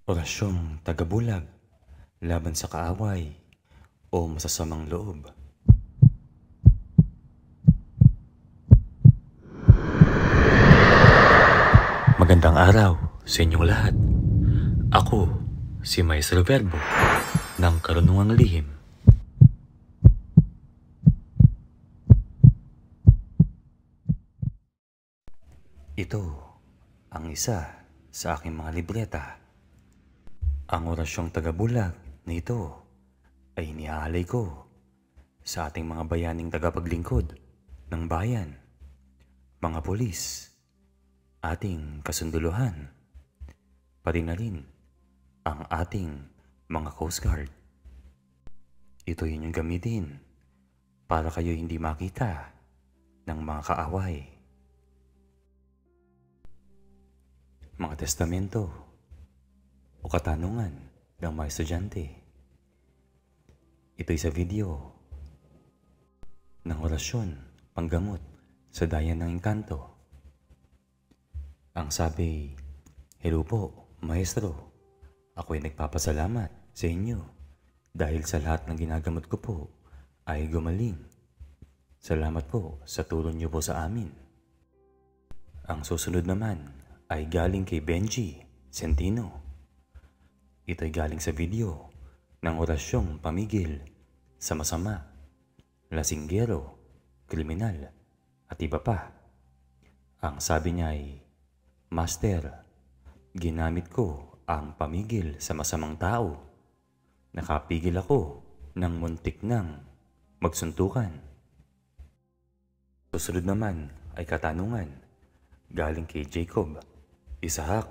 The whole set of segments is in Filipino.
Orasyong tagabulag laban sa kaaway o masasamang loob. Magandang araw sa inyong lahat. Ako si Maestro Verbo ng Karunungang Lihim. Ito ang isa sa aking mga libreta. Ang orasyong tagabulag na ito ay iniaalay ko sa ating mga bayaning tagapaglingkod ng bayan, mga pulis, ating kasunduluhan, pati na rin ang ating mga Coast Guard. Ito inyong gamitin para kayo hindi makita ng mga kaaway. Mga testamento o katanungan ng mga estudyante. Ito'y sa video ng orasyon panggamot sa dayan ng engkanto. Ang sabi, "Hello po, Maestro. Ako'y nagpapasalamat sa inyo dahil sa lahat ng ginagamot ko po ay gumaling. Salamat po sa tulong niyo po sa amin." Ang susunod naman ay galing kay Benji Centino. Ito'y galing sa video ng orasyong pamigil sa masama, lasinggero, kriminal at iba pa. Ang sabi niya ay, "Master, ginamit ko ang pamigil sa masamang tao. Nakapigil ako ng muntik nang magsuntukan." Susunod naman ay katanungan galing kay Jacob Isahak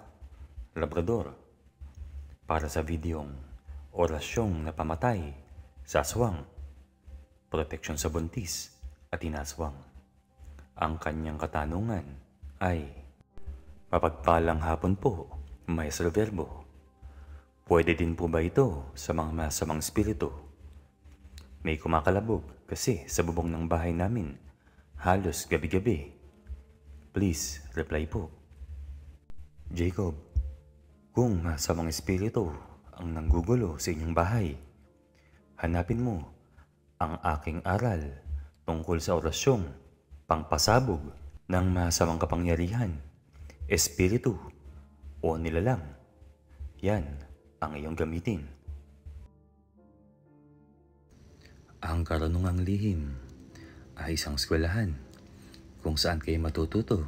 Labrador para sa videong orasyong napamatay sa aswang, proteksyon sa buntis at inaswang. Ang kanyang katanungan ay, "Mapagpalang hapon po, Maestro Verbo. Pwede din po ba ito sa mga masamang espiritu? May kumakalabog kasi sa bubong ng bahay namin halos gabi-gabi. Please reply po." Jacob, kung masamang espiritu ang nanggugulo sa inyong bahay, hanapin mo ang aking aral tungkol sa orasyong pangpasabog ng masamang kapangyarihan, espiritu o nilalang. Yan ang iyong gamitin. Ang Karunungang Lihim ay isang eskwelahan kung saan kayo matututo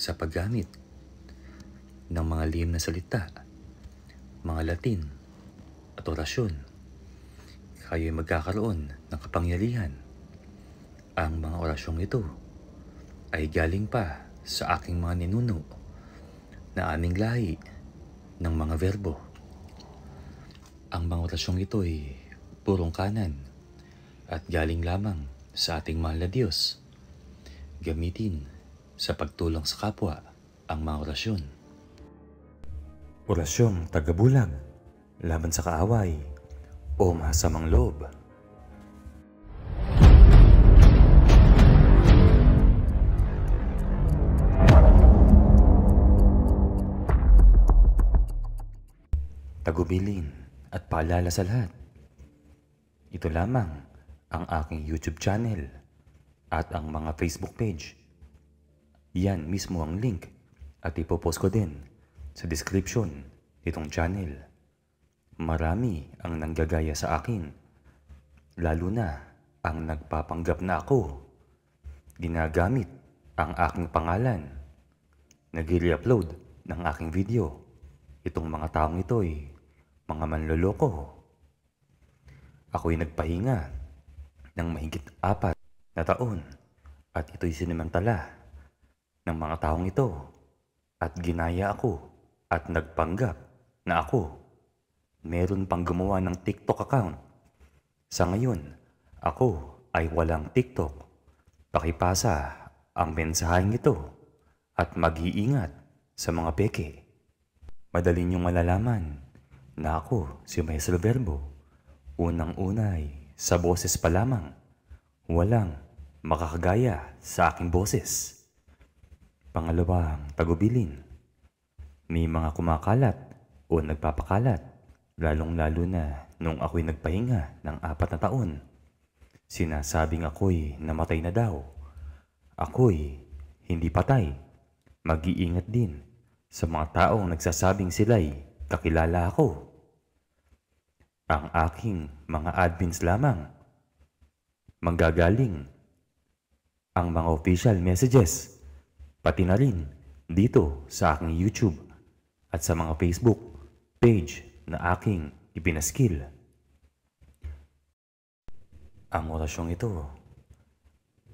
sa paggamit ng mga lihim na salita, mga Latin at orasyon. Kayo ay magkakaroon ng kapangyarihan. Ang mga orasyong ito ay galing pa sa aking mga ninuno na aming lahi ng mga verbo. Ang mga orasyong ito ay purong kanan at galing lamang sa ating mahal na Diyos. Gamitin sa pagtulong sa kapwa ang mga orasyon. Orasyong tagabulag laban sa kaaway o masamang loob. Tagubilin at paalala sa lahat. Ito lamang ang aking YouTube channel at ang mga Facebook page. Yan mismo ang link at ipopost ko din sa description itong channel. Marami ang nanggagaya sa akin, lalo na ang nagpapanggap na ako. Ginagamit ang aking pangalan, nag-re-upload ng aking video. Itong mga taong ito ay mga manloloko. Ako'y nagpahinga ng mahigit 4 na taon at ito'y sinimantala ng mga taong ito at ginaya ako at nagpanggap na ako. Meron pang gumawa ng TikTok account. Sa ngayon, ako ay walang TikTok. Pakipasa ang mensaheng ito at mag-iingat sa mga peke. Madali niyong malalaman na ako si Maestro Verbo. Unang-unay, sa boses pa lamang, walang makakagaya sa aking boses. Pangalawang tagubilin, may mga kumakalat o nagpapakalat, lalong-lalo na nung ako'y nagpahinga ng 4 na taon. Sinasabing ako'y namatay na daw. Ako'y hindi patay. Mag-iingat din sa mga taong nagsasabing sila'y kakilala ako. Ang aking mga admins lamang manggagaling ang mga official messages, pati na rin dito sa aking YouTube at sa mga Facebook page na aking ipinaskil. Ang orasyong ito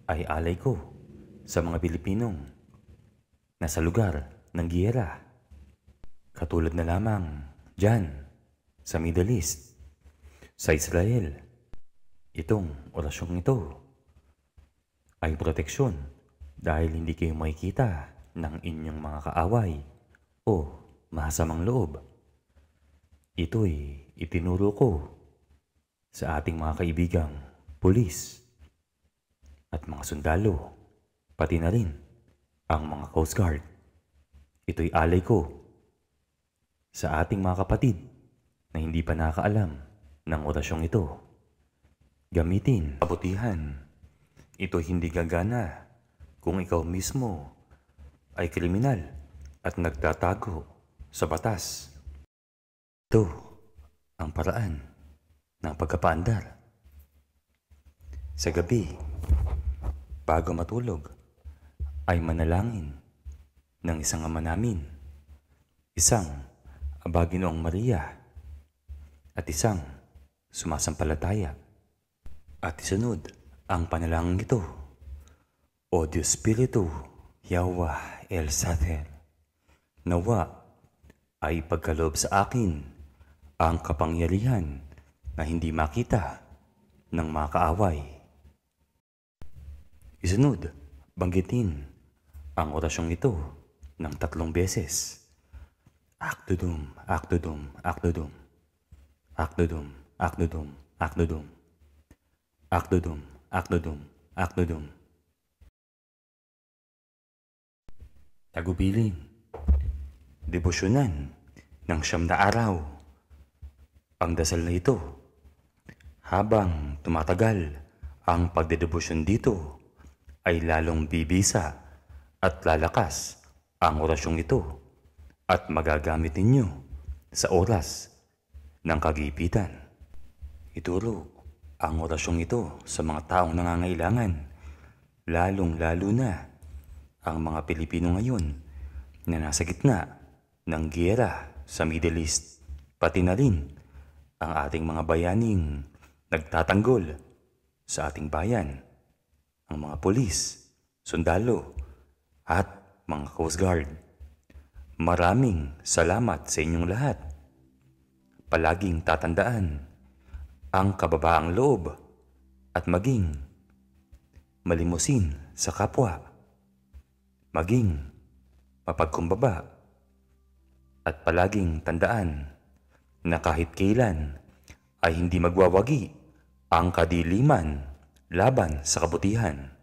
ay alay ko sa mga Pilipinong nasa lugar ng giyera. Katulad na lamang dyan sa Middle East, sa Israel. Itong orasyong ito ay proteksyon dahil hindi kayo makikita ng inyong mga kaaway o masamang loob. Ito'y itinuro ko sa ating mga kaibigang pulis at mga sundalo, pati na rin ang mga Coast Guard. Ito'y alay ko sa ating mga kapatid na hindi pa nakakaalam ng orasyong ito. Gamitin kabutihan. Ito hindi gagana kung ikaw mismo ay kriminal at nagtatago sa batas. Ito ang paraan ng pagkapaandar. Sa gabi, bago matulog, ay manalangin ng isang ama namin, isang Aba Ginoong Maria, at isang sumasampalataya. At isunod ang panalangin ito. O Diyos Espiritu, Yahweh El Sater, nawa ay pagkaloob sa akin ang kapangyarihan na hindi makita ng mga kaaway. Isunod, banggitin ang orasyong ito ng 3 beses. Akdodum, akdodum, akdodum. Akdodum, akdodum, akdodum. Akdodum, akdodum, akdodum. Tagubilin. Debosyonan ng 9 na araw. Ang dasal na ito. Habang tumatagal ang pagdedebosyon dito, ay lalong bibisa at lalakas ang orasyong ito at magagamit ninyo sa oras ng kagipitan. Ituro ang orasyong ito sa mga taong nangangailangan, lalong-lalo na ang mga Pilipino ngayon na nasa gitna ng giyera sa Middle East, pati na rin ang ating mga bayaning nagtatanggol sa ating bayan, ang mga pulis, sundalo, at mga Coast Guard. Maraming salamat sa inyong lahat. Palaging tatandaan ang kababaang loob at maging malimusin sa kapwa, maging mapagkumbaba, at palaging tandaan na kahit kailan ay hindi magwawagi ang kadiliman laban sa kabutihan.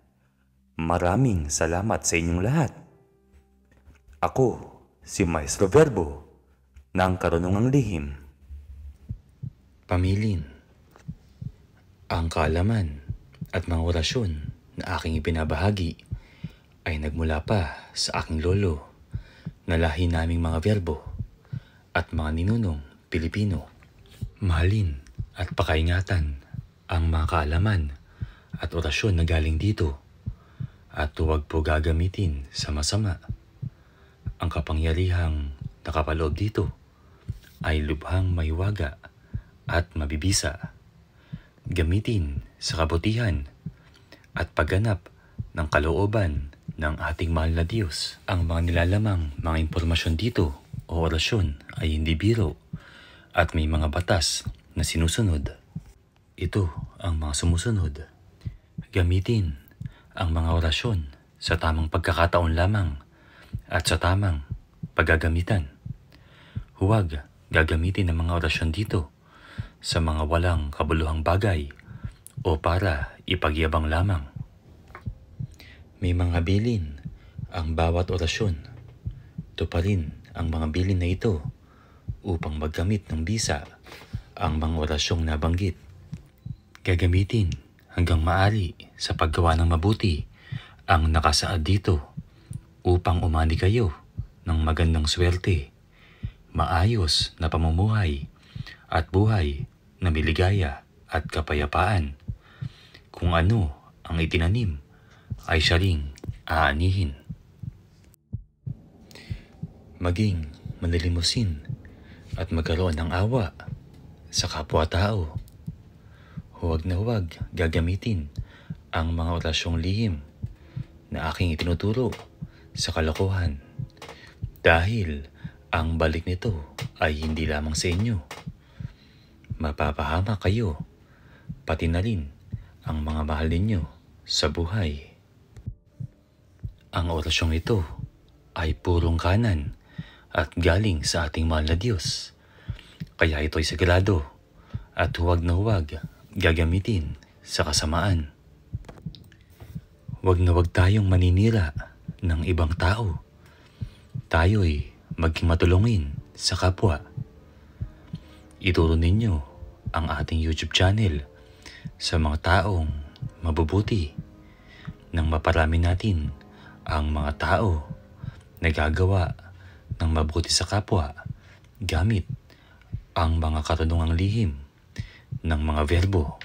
Maraming salamat sa inyong lahat. Ako si Maestro Verbo ng Karunungang Lihim. Pamilin. Ang kaalaman at mga orasyon na aking ibinabahagi ay nagmula pa sa aking lolo na lahi naming mga Verbo at mga ninunong Pilipino. Mahalin at pakaingatan ang mga kaalaman at orasyon na galing dito at huwag po gagamitin sa masama. Ang kapangyarihang nakapaloob dito ay lubhang maywaga at mabibisa. Gamitin sa kabutihan at pagganap ng kalooban ng ating mahal na Diyos. Ang mga nilalamang mga impormasyon dito o orasyon ay hindi biro at may mga batas na sinusunod. Ito ang mga sumusunod. Gamitin ang mga orasyon sa tamang pagkakataon lamang at sa tamang paggagamitan. Huwag gagamitin ang mga orasyon dito sa mga walang kabuluhang bagay o para ipagyabang lamang. May mga bilin ang bawat orasyon. Tuparin ang mga bilin na ito upang maggamit ng bisa ang mga orasyong nabanggit. Gagamitin hanggang maaari sa paggawa ng mabuti ang nakasaad dito upang umani kayo ng magandang swerte, maayos na pamumuhay at buhay na miligaya at kapayapaan. Kung ano ang itinanim ay siya ring aanihin. Maging manilimusin at magkaroon ng awa sa kapwa-tao. Huwag na huwag gagamitin ang mga orasyong lihim na aking itinuturo sa kalokohan dahil ang balik nito ay hindi lamang sa inyo. Mapapahama kayo, pati na rin ang mga mahal ninyo sa buhay. Ang orasyong ito ay purong kanan at galing sa ating mahal na Diyos. Kaya ito'y sagrado at huwag na huwag gagamitin sa kasamaan. Huwag na huwag tayong maninira ng ibang tao. Tayo'y maging matulungin sa kapwa. Ituro ninyo ang ating YouTube channel sa mga taong mabubuti nang maparami natin ang mga tao na gagawa ng mabuti sa kapwa gamit ang mga karunungang lihim ng mga verbo